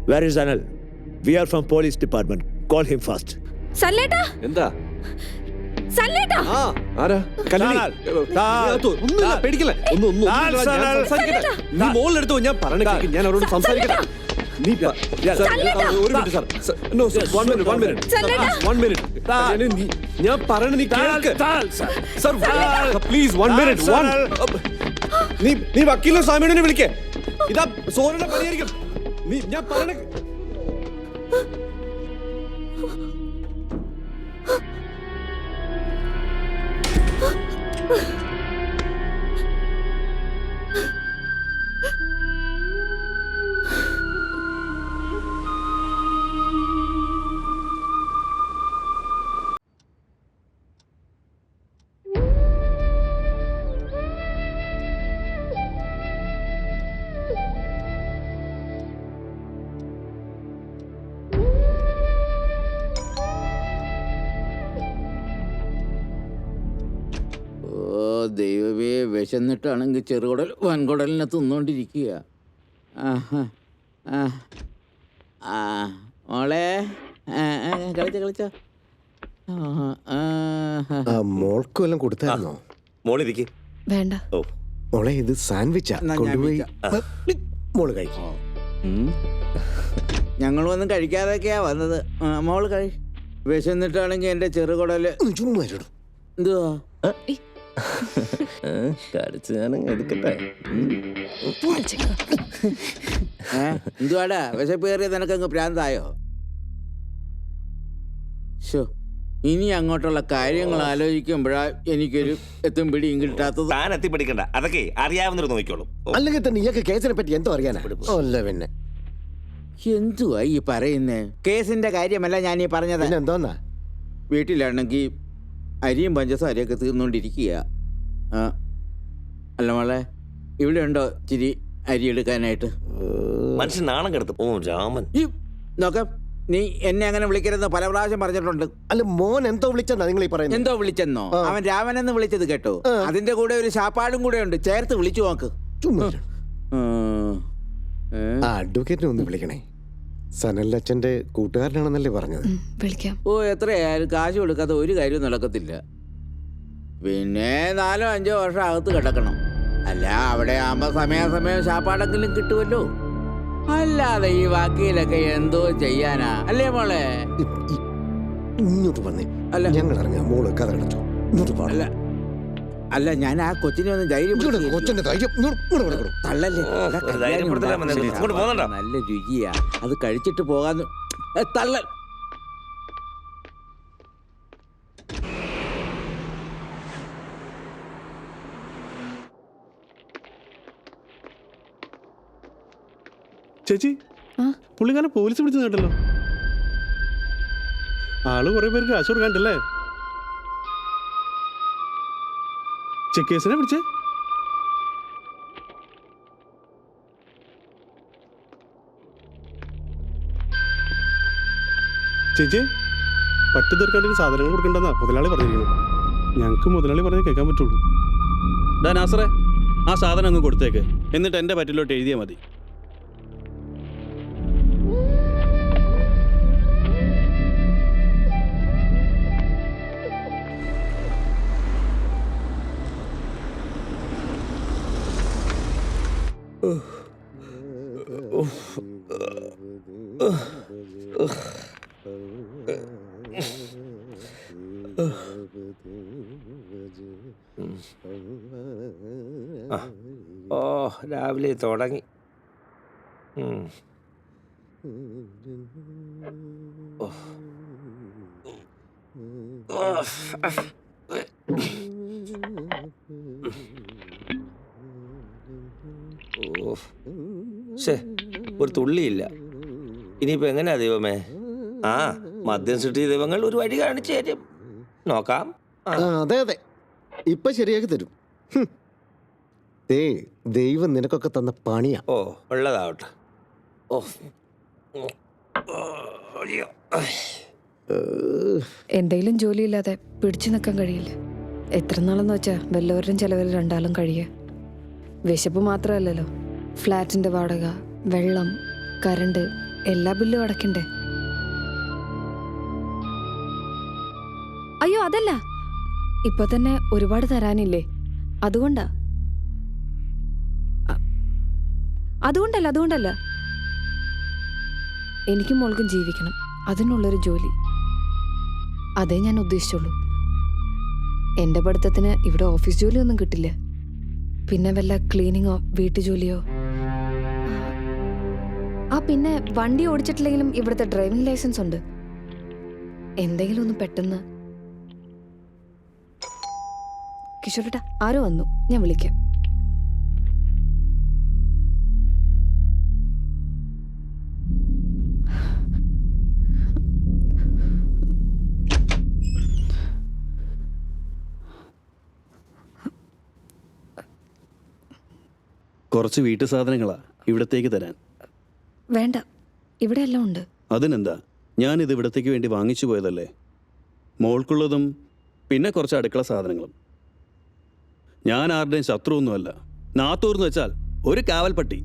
Where is Anil? We are from police department. Call him fast. സല്ലേട്ടാ, എന്താ സല്ലേട്ടാ. ആരാ ഒന്നുമില്ല, പേടിക്കല്ലേ. നീ മോളിലെടുത്തോ, ഞാൻ പറഞ്ഞ ഞാൻ അവരോട് സംസാരിക്കട്ടെ. ഞാൻ പറയണ നീ കേൾക്ക്. Please 1 minute. നീ വക്കീലിനെ സ്വാമിയെ വിളിക്കേ. ഇതാ സോനയുടെ പരിഹരിക്കും. ഞാൻ പറയണ ദൈവമേ, വിശന്നിട്ടാണെങ്കിൽ ചെറുകുടൽ വൻകുടലിനെ തിന്നുകൊണ്ടിരിക്കുക. മോളെ കളിച്ചോ. മോൾക്ക് വല്ലതും കൊടുത്തായിരുന്നോ? മോളിരിക്കും. വേണ്ട. ഓ മോളെ, ഇത് സാൻഡ്വിച്ചാ. കൊണ്ടുപോയി മോള് കഴിക്കും. ഞങ്ങളൊന്നും കഴിക്കാതൊക്കെയാ വന്നത്. മോള് കഴി. വിശന്നിട്ടാണെങ്കിൽ എൻ്റെ ചെറുകുടല് ചുമ്മാ എന്തുവാ എന്തുവാടാ വിശപ്പ് കയറിയ നിനക്കങ്ങ് പ്രാന്തായോ? ഇനി അങ്ങോട്ടുള്ള കാര്യങ്ങൾ ആലോചിക്കുമ്പോഴാ എനിക്കൊരു എത്തും പിടിയും കിട്ടാത്തത്. താൻ എത്തിപ്പിടിക്കണ്ട, അതൊക്കെ അറിയാവുന്നവർ നോക്കിക്കോളും. അല്ലെങ്കിൽ തന്നെ ഇയാൾക്ക് കേസിനെ പറ്റി എന്തോ അറിയാനാ? അല്ല പിന്നെ എന്തുവാ ഈ പറയുന്നേ? കേസിന്റെ കാര്യമല്ല ഞാൻ ഈ പറഞ്ഞത്. എന്തോന്നാ? വീട്ടിലാണെങ്കിൽ അരിയും പഞ്ചസാരയൊക്കെ തീർന്നുകൊണ്ടിരിക്കുക. അല്ല മോളെ, ഇവിടെ ഉണ്ടോ ഇച്ചിരി അരി എടുക്കാനായിട്ട്? മനുഷ്യൻ നാണം കെടുത്ത് ഓ രാമൻ. നോക്കാം, നീ എന്നെ അങ്ങനെ വിളിക്കരുതെന്ന് പല പ്രാവശ്യം പറഞ്ഞിട്ടുണ്ട്. അല്ല, മോൻ എന്തോ വിളിച്ചെന്നാ നിങ്ങൾ ഈ പറയുന്നത്? എന്തോ വിളിച്ചെന്നോ? അവൻ രാമനെന്ന് വിളിച്ചത് കേട്ടോ. അതിന്റെ കൂടെ ഒരു ശാപ്പാടും കൂടെ ഉണ്ട്, ചേർത്ത് വിളിച്ചു നോക്ക്. അഡ്വക്കേറ്റിനെ ഒന്ന് വിളിക്കണേ. സനലച്ചന്റെ കൂട്ടുകാരനാണെന്നല്ലേ പറഞ്ഞത്? വിളിക്കാം. ഓ, എത്രയായാലും കാശ് കൊടുക്കാത്ത ഒരു കാര്യവും നടക്കത്തില്ല. പിന്നെ 4-5 വർഷം അകത്ത് കിടക്കണം. അല്ല, അവിടെ ആകുമ്പോ സമയാസമയം ശാപ്പാടെങ്കിലും കിട്ടുമല്ലോ. അല്ലാതെ ഈ വക്കീലൊക്കെ എന്തോ ചെയ്യാനാ? അല്ലേ മോളെ? ഇങ്ങോട്ട് വന്നേ. അല്ല, ഞങ്ങൾ ഇറങ്ങാം. മോള് കഥ അടച്ചോ. ഇങ്ങോട്ട് പാടില്ല. അല്ല, ഞാൻ ആ കൊച്ചിനെ ഒന്ന് ധൈര്യം കൊച്ചിന്റെ ധൈര്യം തള്ളല്ലേ. നല്ല രുചിയാ, അത് കഴിച്ചിട്ട് പോകാന്ന്. തള്ള. ചേച്ചി, പുള്ളിക്കാരൻ പോലീസ് പിടിച്ചു കേട്ടല്ലോ. ആള് കുറെ പേർക്ക് കാശ് കൊടുക്കാണ്ടല്ലേ? ചെക്കേസിനെ പിടിച്ചേ. ചേച്ചി, പറ്റു തീർക്കാണ്ടെങ്കിൽ സാധനങ്ങൾ കൊടുക്കണ്ടെന്നാ മുതലാളി പറഞ്ഞിരിക്കുന്നു. ഞങ്ങൾക്ക് മുതലാളി പറഞ്ഞ് കേൾക്കാൻ പറ്റുള്ളൂ. നാസറേ, ആ സാധനം അങ്ങ് കൊടുത്തേക്ക്, എന്നിട്ട് എൻ്റെ പറ്റിലോട്ട് എഴുതിയാൽ മതി. ഓ, രാവിലെ തുടങ്ങി. ഒരു തുള്ളിയില്ല. ഇനിയിപ്പോ എങ്ങനെയാ ദൈവമേ? മദ്യം സൃഷ്ടി ദൈവങ്ങൾ ഒരു വഴി കാണിച്ചു തരും. നോക്കാം. അതെ അതെ, ഇപ്പൊ ശരിയാക്കി തരും. ദൈവം നിനക്കൊക്കെ തന്ന പണിയാ. ഓ, ഉള്ളതാവട്ടെ. ഓ, എന്തെങ്കിലും ജോലിയില്ലാതെ പിടിച്ചു നിൽക്കാൻ കഴിയില്ല. എത്ര നാളെന്ന് വെച്ചാ വല്ലവരുടെയും ചെലവിൽ രണ്ടാളും കഴിയുക. വിശപ്പ് മാത്രമല്ലല്ലോ, ഫ്ലാറ്റിന്റെ വാടക, വെള്ളം, കറണ്ട്, എല്ലാ ബില്ലും അടയ്ക്കണ്ടേ? അയ്യോ അതല്ല, ഇപ്പൊ തന്നെ ഒരുപാട് തരാനില്ലേ, അതുകൊണ്ടാ. അതുകൊണ്ടല്ല എനിക്കും മോൾക്കും ജീവിക്കണം, അതിനുള്ളൊരു ജോലി, അതേ ഞാൻ ഉദ്ദേശിച്ചുള്ളൂ. എൻ്റെ പഠിത്തത്തിന് ഇവിടെ ഓഫീസ് ജോലിയൊന്നും കിട്ടില്ല, പിന്നെ വല്ല ക്ലീനിങ്ങോ വീട്ടുജോലിയോ. പിന്നെ വണ്ടി ഓടിച്ചിട്ടില്ലെങ്കിലും ഇവിടുത്തെ ഡ്രൈവിംഗ് ലൈസൻസ് ഉണ്ട്. എന്തെങ്കിലും ഒന്ന് പെട്ടെന്ന്. കിഷോരേട്ടാ, ആരോ വന്നു, ഞാൻ വിളിക്കാം. കുറച്ച് വീട്ടു സാധനങ്ങളാ ഇവിടത്തേക്ക് തരാൻ. വേണ്ട, ഇവിടെ എല്ലാം ഉണ്ട്. അതിനെന്താ, ഞാനിത് ഇവിടത്തേക്ക് വേണ്ടി വാങ്ങിച്ചു പോയതല്ലേ. മോൾക്കുള്ളതും പിന്നെ കുറച്ച് അടുക്കള സാധനങ്ങളും. ഞാൻ ആരുടെയും ശത്രുവൊന്നുമല്ല. നാത്തൂർന്ന് വെച്ചാൽ ഒരു കാവൽപ്പട്ടി,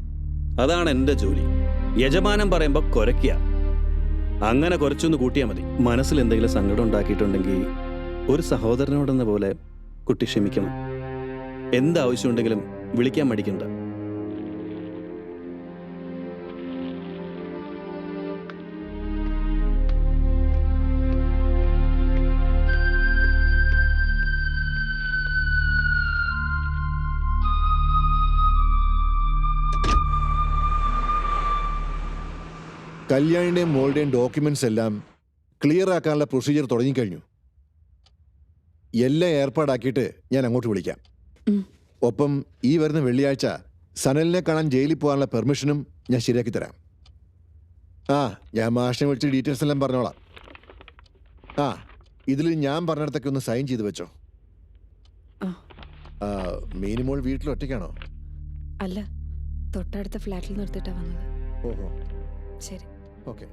അതാണ് എൻ്റെ ജോലി. യജമാനം പറയുമ്പോൾ കുരയ്ക്കുക, അങ്ങനെ കുറച്ചൊന്ന് കൂട്ടിയാൽ മതി. മനസ്സിൽ എന്തെങ്കിലും സങ്കടം ഉണ്ടാക്കിയിട്ടുണ്ടെങ്കിൽ ഒരു സഹോദരനോടെന്ന പോലെ കുട്ടി ക്ഷമിക്കണം. എന്താവശ്യമുണ്ടെങ്കിലും വിളിക്കാൻ മടിക്കണ്ട. കല്യാണിൻ്റെയും മോളുടെയും ഡോക്യുമെന്റ്സ് എല്ലാം ക്ലിയർ ആക്കാനുള്ള പ്രൊസീജിയർ തുടങ്ങിക്കഴിഞ്ഞു. എല്ലാം ഏർപ്പാടാക്കിയിട്ട് ഞാൻ അങ്ങോട്ട് വിളിക്കാം. ഒപ്പം ഈ വരുന്ന വെള്ളിയാഴ്ച സനലിനെ കാണാൻ ജയിലിൽ പോകാനുള്ള പെർമിഷനും ഞാൻ ശരിയാക്കി തരാം. ഞാൻ മാഷിനെ വിളിച്ച് ഡീറ്റെയിൽസ് എല്ലാം പറഞ്ഞോളാം. ഇതിൽ ഞാൻ പറഞ്ഞിടത്തൊക്കെ ഒന്ന് സൈൻ ചെയ്ത് വെച്ചോ. മീനിമോൾ വീട്ടിൽ ഒറ്റയ്ക്കാണോ? അല്ല, തൊട്ടടുത്ത ഫ്ലാറ്റിൽ നിർത്തിയിട്ടാ വന്നത്. ഓഹോ, ശരി. ഓക്കെ.